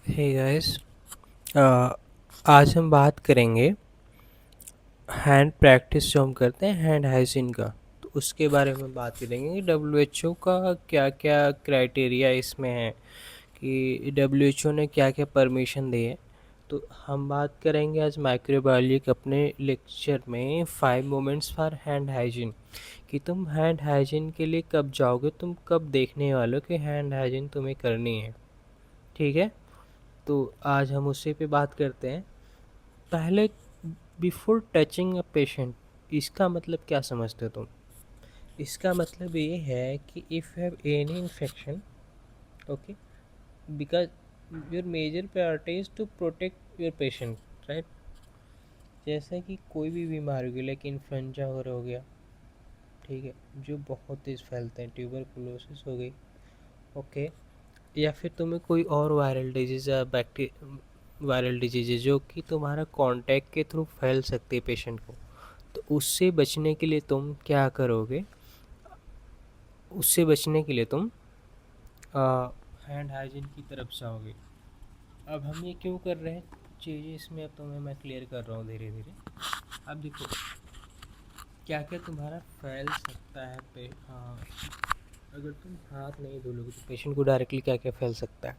Hey guys, आज हम बात करेंगे हैंड प्रैक्टिस जो हम करते हैं हैंड हाइजीन का। तो उसके बारे में बात करेंगे कि डब्ल्यूएचओ का क्या क्या क्राइटेरिया इसमें है, कि डब्ल्यूएचओ ने क्या क्या परमिशन दी है। तो हम बात करेंगे आज माइक्रोबायोलॉजी के अपने लेक्चर में 5 मोमेंट्स फॉर हैंड हाइजीन, कि तुम हैंड हाइजीन के लिए कब जाओगे, तुम कब देखने वाले हो कि हैंड हाइजीन तुम्हें करनी है। ठीक है, तो आज हम उसी पे बात करते हैं। पहले, बिफोर टचिंग अ पेशेंट, इसका मतलब क्या समझते हो तुम? इसका मतलब ये है कि if you have any infection, okay, because your major priority is to protect your patient, right. जैसे कि कोई भी बीमारी हो गई, लाइक इन्फ्लुएंजा वगैरह हो गया, ठीक है, जो बहुत तेज़ फैलते हैं, ट्यूबरकुलोसिस हो गई, ओके, या फिर तुम्हें कोई और वायरल डिजीज़ या वायरल डिजीज़ है जो कि तुम्हारा कांटेक्ट के थ्रू फैल सकती है पेशेंट को, तो उससे बचने के लिए तुम क्या करोगे? उससे बचने के लिए तुम हैंड हाइजीन की तरफ जाओगे। अब हम ये क्यों कर रहे हैं चीज़ें, इसमें अब तुम्हें मैं क्लियर कर रहा हूँ धीरे धीरे। अब देखो क्या क्या तुम्हारा फैल सकता है पे, हाँ, अगर तुम हाथ नहीं धोलोगे तो पेशेंट को डायरेक्टली क्या क्या फैल सकता है।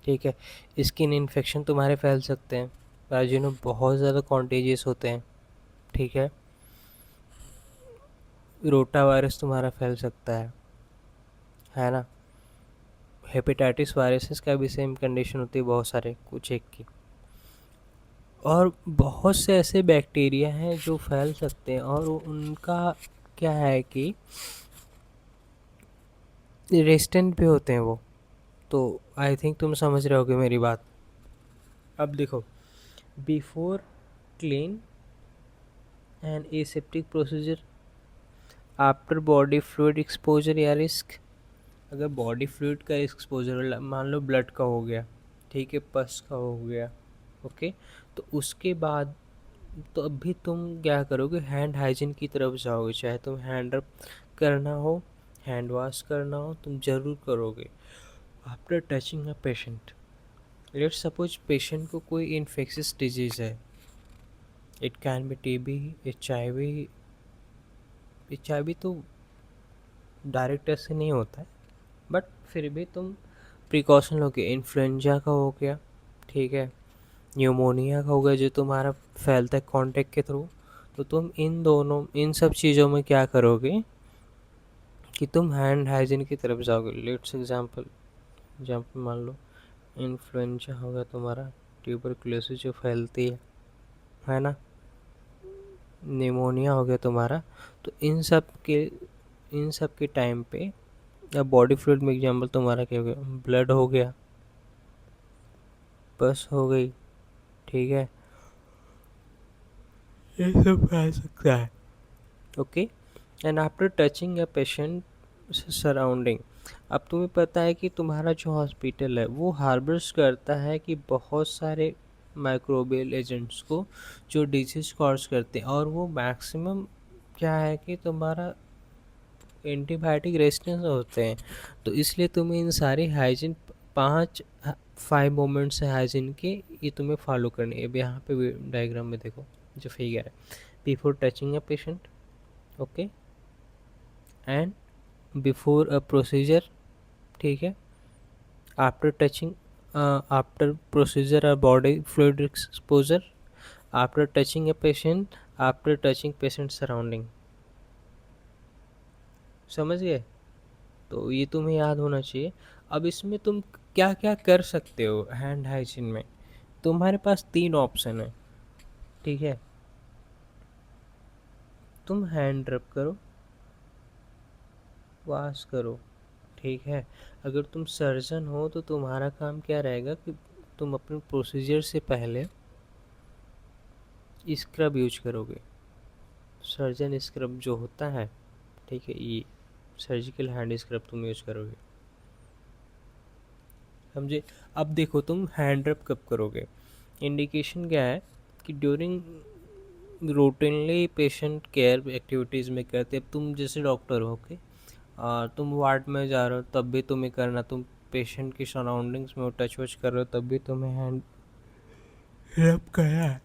ठीक है, स्किन इन्फेक्शन तुम्हारे फैल सकते हैं, जिन्हों बहुत ज़्यादा कॉन्टेजियस होते हैं। ठीक है, रोटा वायरस तुम्हारा फैल सकता है ना। हेपेटाइटिस वायरसेस का भी सेम कंडीशन होती है, बहुत सारे, कुछ एक की। और बहुत से ऐसे बैक्टीरिया हैं जो फैल सकते हैं, और उनका क्या है कि रेजिस्टेंट भी होते हैं वो। तो आई थिंक तुम समझ रहे होगे मेरी बात। अब देखो, before clean and aseptic procedure, after body fluid exposure या रिस्क। अगर बॉडी फ्लूइड का एक्सपोजर मान लो ब्लड का हो गया, ठीक है, पस का हो गया, ओके, तो उसके बाद तो अभी तुम क्या करोगे, हैंड हाइजीन की तरफ जाओगे। चाहे तुम हैंड रब करना हो, हैंड वॉश करना हो, तुम ज़रूर करोगे after touching a patient. Let's suppose patient को कोई इन्फेक्शियस डिजीज़ है, it can be TB, HIV. HIV तो डायरेक्ट ऐसे नहीं होता है, बट फिर भी तुम प्रिकॉशन लोगे। इन्फ्लुएंजा का हो गया, ठीक है, न्यूमोनिया का हो गया जो तुम्हारा फैलता है कांटेक्ट के थ्रू। तो तुम इन सब चीज़ों में क्या करोगे कि तुम हैंड हाइजीन की तरफ जाओगे। लेट्स एग्जांपल, एग्जांपल मान लो इन्फ्लुएंजा हो गया तुम्हारा, ट्यूबरकुलोसिस जो फैलती है ना, निमोनिया हो गया तुम्हारा। तो इन सब के टाइम पे, या बॉडी फ्लूइड में एग्जांपल तुम्हारा क्या हो गया, ब्लड हो गया, पस हो गई, ठीक है, ये सब फैल सकता है, okay. And after touching a patient surrounding, अब तुम्हें पता है कि तुम्हारा जो हॉस्पिटल है वो हार्बर्स करता है कि बहुत सारे माइक्रोबियल एजेंट्स को जो डिजीज कॉज करते हैं, और वो मैक्सिमम क्या है कि तुम्हारा एंटीबायोटिक रेजिस्टेंस होते हैं। तो इसलिए तुम्हें इन सारी हाइजीन 5 मोमेंट्स है हाइजीन के, ये तुम्हें फॉलो करनी है। अब यहाँ पे डायग्राम में देखो जो फिगर है, before touching a patient, okay, and before a procedure, ठीक है, आफ्टर टचिंग, आफ्टर प्रोसीजर और body fluid exposure, after touching a patient, after touching patient surrounding. समझ गए? तो ये तुम्हें याद होना चाहिए। अब इसमें तुम क्या क्या कर सकते हो हैंड हाइजीन में। तुम्हारे पास 3 ऑप्शन है, ठीक है। तुम हैंड रब करो, वॉश करो, ठीक है। अगर तुम सर्जन हो तो तुम्हारा काम क्या रहेगा कि तुम अपने प्रोसीजर से पहले स्क्रब यूज करोगे। सर्जन स्क्रब जो होता है, ठीक है, ये सर्जिकल हैंड स्क्रब तुम यूज करोगे, समझे। अब देखो तुम हैंड रब कब करोगे, इंडिकेशन क्या है कि during routinely patient care activities में करते। अब तुम जैसे डॉक्टर हो, ओके, तुम वार्ड में जा रहे हो तब भी तुम्हें करना, तुम पेशेंट की सराउंडिंग्स में टच वच कर रहे हो तब भी तुम्हें हैंड रब करना है।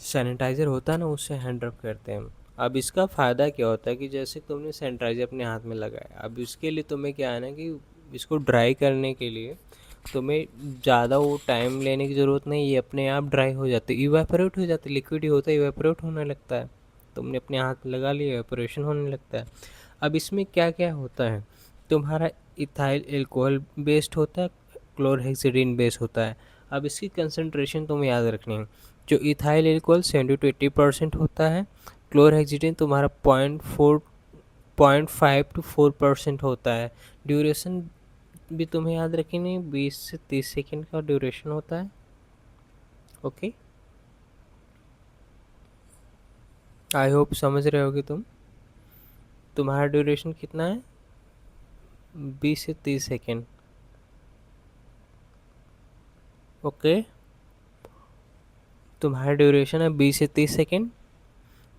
सैनिटाइज़र होता है ना, उससे हैंड रब करते हैं हम। अब इसका फ़ायदा क्या होता है कि जैसे तुमने सैनिटाइज़र अपने हाथ में लगाया, अब इसके लिए तुम्हें क्या है ना कि इसको ड्राई करने के लिए तुम्हें ज़्यादा वो टाइम लेने की ज़रूरत नहीं, ये अपने आप ड्राई हो जाते, इवेपोरेट हो जाते, लिक्विड ही होता है, इवेपोरेट होने लगता है। तुमने अपने हाथ में लगा लिया, इवेपोरेशन होने लगता है। अब इसमें क्या क्या होता है, तुम्हारा इथाइल एल्कोहल बेस्ड होता है, क्लोरहेक्सिडिन बेस्ड होता है। अब इसकी कंसंट्रेशन तुम्हें याद रखनी है। जो इथाइल एल्कोहल 70 to 80% होता है, क्लोरहेक्सिडिन तुम्हारा 0.5 to 4% होता है। ड्यूरेशन भी तुम्हें याद रखनी, 20 से 30 सेकेंड का ड्यूरेशन होता है। ओके, आई होप समझ रहे होगे तुम। तुम्हारा ड्यूरेशन कितना है, 20 से 30 सेकेंड। ओके, तुम्हारा ड्यूरेशन है 20 से 30 सेकेंड,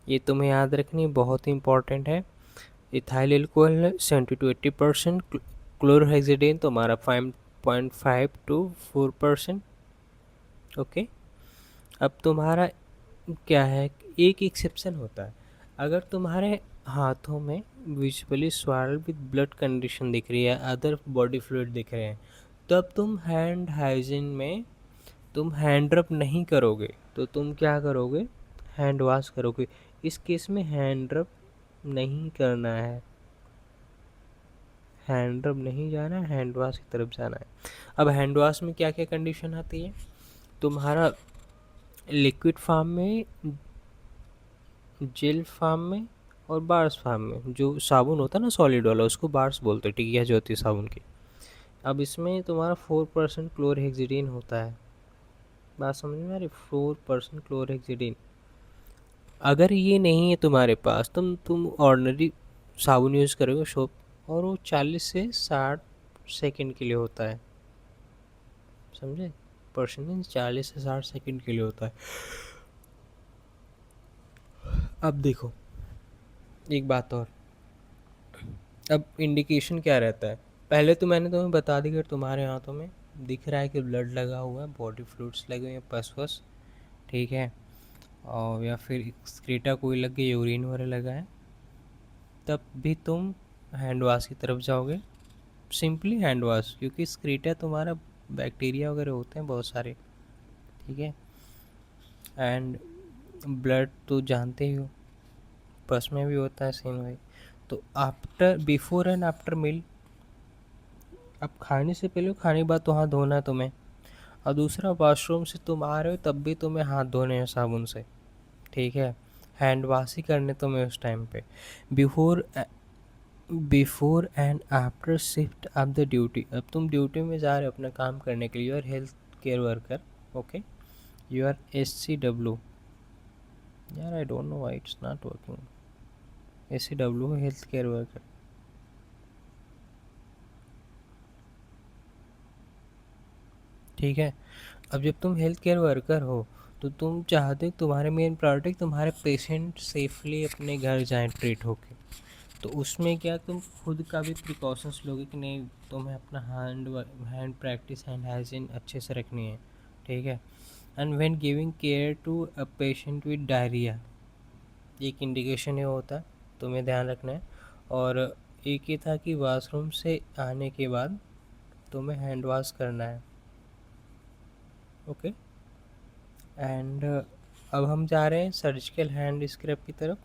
ये तुम्हें याद रखनी बहुत ही इंपॉर्टेंट है। इथाइल एल्कोहल 70 to 80%, क्लोरहेक्सिडिन तुम्हारा 5.5 to 4%। ओके, अब तुम्हारा क्या है, एक एक्सेप्शन होता है। अगर तुम्हारे हाथों में विजुअली स्वारल विद ब्लड कंडीशन दिख रही है, अदर बॉडी फ्लूइड दिख रहे हैं, तब तुम हैंड हाइजीन में तुम हैंड रब नहीं करोगे, तो तुम क्या करोगे, हैंड वॉश करोगे। इस केस में हैंड रब नहीं करना है, हैंड रब नहीं जाना है, हैंड वॉश की तरफ जाना है। अब हैंड वॉश में क्या क्या कंडीशन आती है, तुम्हारा लिक्विड फॉर्म में, जेल फॉर्म में और बार्स फॉर्म में। जो साबुन होता है ना सॉलिड वाला, उसको बार्स बोलते हैं, टिकिया जो होती है साबुन की। अब इसमें तुम्हारा 4% क्लोरहेक्सिडिन होता है, बात समझ में आ रही, 4% क्लोरहेक्सिडिन। अगर ये नहीं है तुम्हारे पास, तुम ऑर्डिनरी साबुन यूज़ करोगे सोप, और वो 40 से 60 सेकंड के लिए होता है, समझे, परसेंट मीन्स 40 से 60 सेकंड के लिए होता है। अब देखो एक बात और, अब इंडिकेशन क्या रहता है, पहले तो मैंने तुम्हें बता दी कि तुम्हारे हाथों में दिख रहा है कि ब्लड लगा हुआ है, बॉडी फ्लूइड्स लगे हुए हैं, पस वस, ठीक है, और या फिर एक्सक्रीटा कोई लग गई, यूरिन वगैरह लगा है, तब भी तुम हैंड वॉश की तरफ जाओगे, सिंपली हैंड वॉश, क्योंकि एक्सक्रीटा तुम्हारा बैक्टीरिया वगैरह होते हैं बहुत सारे, ठीक है। एंड ब्लड तो जानते ही हो, पस में भी होता है सेम वही। तो after, before and after meal, अब खाने से पहले, खाने के बाद तो हाथ धोना है तुम्हें, और दूसरा वॉशरूम से तुम आ रहे हो तब भी तुम्हें हाथ धोने हैं साबुन से, ठीक है, हैंड वॉश ही करने तुम्हें उस टाइम पे। Before before and after shift of the duty, अब तुम ड्यूटी में जा रहे हो अपना काम करने के लिए, you are health care worker, okay, you are SCW, यार I don't know why it's not working, SCW health care worker, ठीक है। अब जब तुम हेल्थ केयर वर्कर हो, तो तुम चाहते हो तुम्हारे मेन प्रायोरिटी तुम्हारे पेशेंट सेफली अपने घर जाएं ट्रीट होके, तो उसमें क्या तुम खुद का भी प्रिकॉशंस लोगे कि नहीं, तुम्हें अपना हैंड प्रैक्टिस, हैंड हाइजीन अच्छे से रखनी है, ठीक है। And when giving care to a patient with diarrhoea, एक इंडिकेशन ये होता है, तुम्हें ध्यान रखना है। और एक ये था कि वॉशरूम से आने के बाद तुम्हें हैंड वॉश करना है, ओके। एंड अब हम जा रहे हैं सर्जिकल हैंड स्क्रब की तरफ।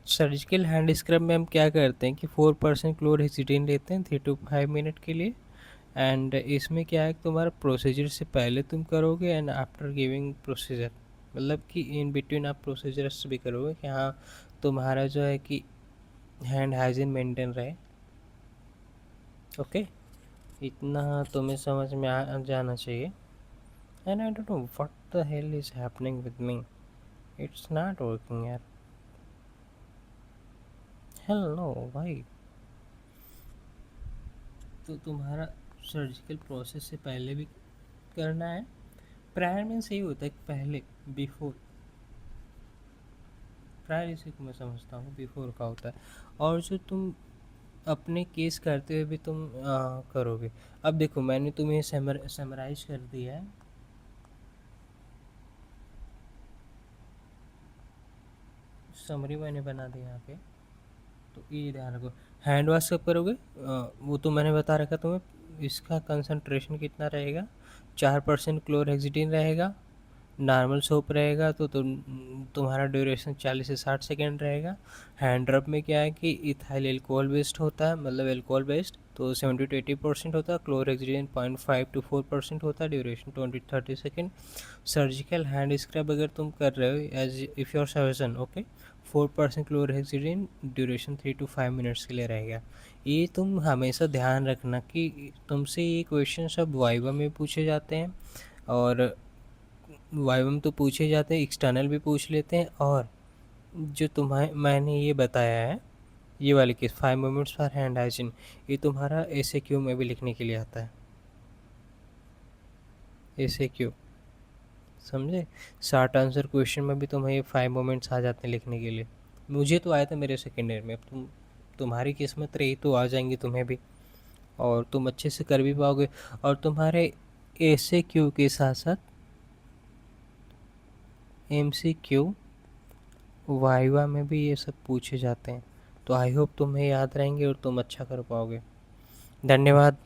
सर्जिकल हैंड स्क्रब में हम क्या करते हैं कि 4% क्लोरहेक्सिडिन लेते हैं 3 to 5 मिनट के लिए। एंड इसमें क्या है कि तुम्हारा प्रोसीजर से पहले तुम करोगे एंड आफ्टर गिविंग प्रोसीजर, मतलब कि इन बिटवीन आप प्रोसीजर्स भी करोगे कि हाँ तुम्हारा जो है कि हैंड हाइजीन मेंटेन रहे, ओके। इतना तुम्हें समझ में आ जाना चाहिए। And I don't know what the hell is happening with me, it's not working यार, हेल नो भाई। तो तुम्हारा सर्जिकल प्रोसेस से पहले भी करना है, प्रायर मीन्स यही होता है कि पहले, बिफोर, प्रायर इसी को मैं समझता हूँ बिफोर का होता है, और जो तुम अपने केस करते हुए भी तुम करोगे। अब देखो मैंने तुम्हें समराइज कर दिया है, समरी मैंने बना दिया यहाँ पे। तो ये ध्यान रखो, हैंड वॉश कब करोगे, वो तो मैंने बता रखा तुम्हें। इसका कंसंट्रेशन कितना रहेगा, 4% क्लोरहेक्सिडिन रहेगा, नॉर्मल सोप रहेगा तो तुम्हारा ड्यूरेशन 40 से 60 सेकेंड रहेगा। हैंड रब में क्या है कि इथाइल एल्कोहल बेस्ड होता है, मतलब एल्कोहल बेस्ड, तो 70 to 80% होता है। क्लोरहेक्सिडिन 0.5 to 4% होता है, duration 20-30 second. Surgical hand scrub अगर तुम कर रहे हो as if your surgeon, okay, 4% chlorhexidine, duration 3 to 5 minutes के लिए रहेगा। ये तुम हमेशा ध्यान रखना कि तुमसे ये क्वेश्चन सब वाइवा में पूछे जाते हैं, और वाइवा में तो पूछे जाते हैं, एक्सटर्नल भी पूछ लेते हैं, और जो तुम्हें मैंने ये बताया है, ये वाले case 5 minutes for hand hygiene, ये तुम्हारा एसएक्यू में भी लिखने के लिए आता है। एसएक्यू समझे, शॉर्ट आंसर क्वेश्चन में भी तुम्हें ये 5 मोमेंट्स आ जाते हैं लिखने के लिए। मुझे तो आया था मेरे सेकेंड ईयर में, अब तुम्हारी किस्मत रही तो आ जाएंगी तुम्हें भी, और तुम अच्छे से कर भी पाओगे। और तुम्हारे एसएक्यू के साथ साथ एमसीक्यू वाइवा में भी ये सब पूछे जाते हैं। तो आई होप तुम्हें याद रहेंगे और तुम अच्छा कर पाओगे। धन्यवाद।